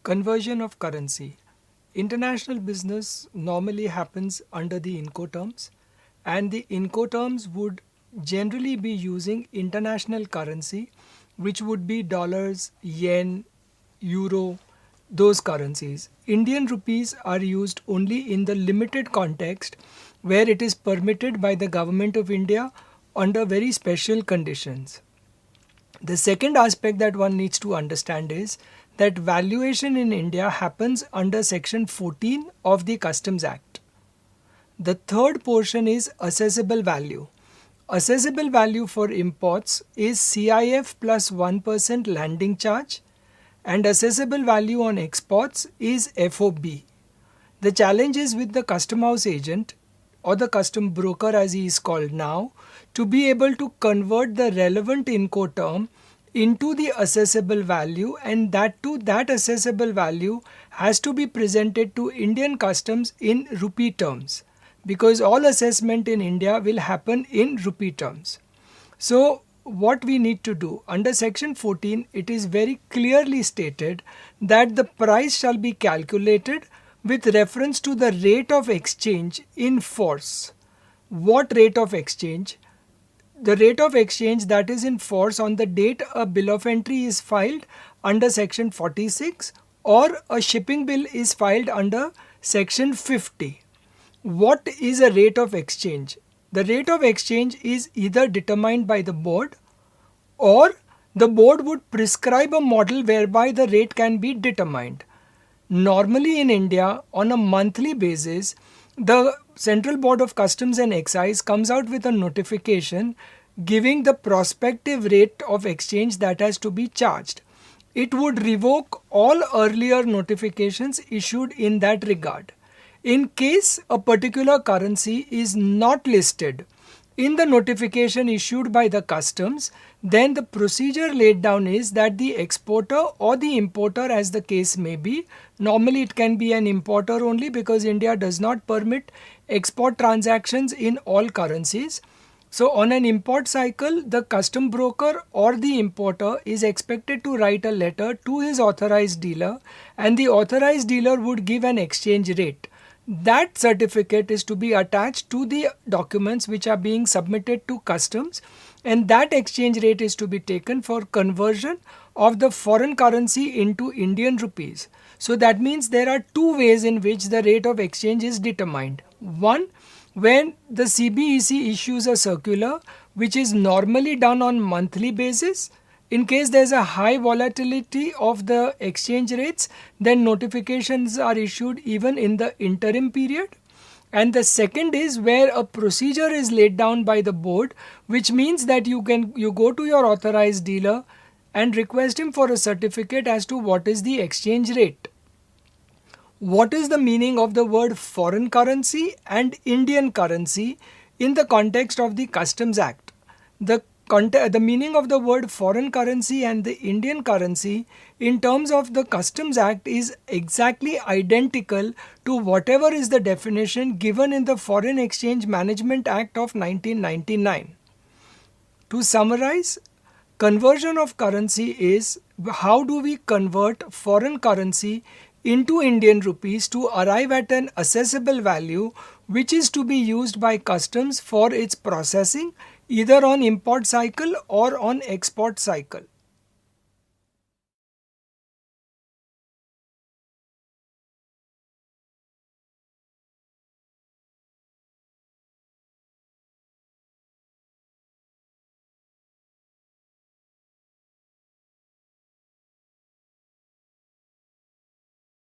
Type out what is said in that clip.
Conversion of currency. International business normally happens under the Incoterms, and the Incoterms would generally be using international currency, which would be dollars, yen, euro, those currencies. Indian rupees are used only in the limited context where it is permitted by the government of India under very special conditions. The second aspect that one needs to understand is that valuation in India happens under Section 14 of the Customs Act. The third portion is assessable value. Assessable value for imports is CIF plus 1% landing charge, and assessable value on exports is FOB. The challenge is with the custom house agent or the custom broker as he is called now to be able to convert the relevant Incoterm into the assessable value, and that assessable value has to be presented to Indian customs in rupee terms, because all assessment in India will happen in rupee terms. So what we need to do under section 14, it is very clearly stated that the price shall be calculated with reference to the rate of exchange in force. What rate of exchange? The rate of exchange that is in force on the date a bill of entry is filed under section 46 or a shipping bill is filed under section 50. What is a rate of exchange? The rate of exchange is either determined by the board, or the board would prescribe a model whereby the rate can be determined. Normally in India, on a monthly basis, the Central Board of Customs and Excise comes out with a notification giving the prospective rate of exchange that has to be charged. It would revoke all earlier notifications issued in that regard. In case a particular currency is not listed in the notification issued by the customs, then the procedure laid down is that the exporter or the importer, as the case may be, normally it can be an importer only because India does not permit export transactions in all currencies. So on an import cycle, the custom broker or the importer is expected to write a letter to his authorized dealer, and the authorized dealer would give an exchange rate. That certificate is to be attached to the documents which are being submitted to customs, and that exchange rate is to be taken for conversion of the foreign currency into Indian rupees. So that means there are two ways in which the rate of exchange is determined. One, when the CBEC issues a circular which is normally done on monthly basis. In case there is a high volatility of the exchange rates, then notifications are issued even in the interim period. And the second is where a procedure is laid down by the board, which means that you go to your authorized dealer and request him for a certificate as to what is the exchange rate. What is the meaning of the word foreign currency and Indian currency in the context of the Customs Act? The meaning of the word foreign currency and the Indian currency in terms of the Customs Act is exactly identical to whatever is the definition given in the Foreign Exchange Management Act of 1999. To summarize, conversion of currency is how do we convert foreign currency into Indian rupees to arrive at an assessable value which is to be used by customs for its processing either on import cycle or on export cycle.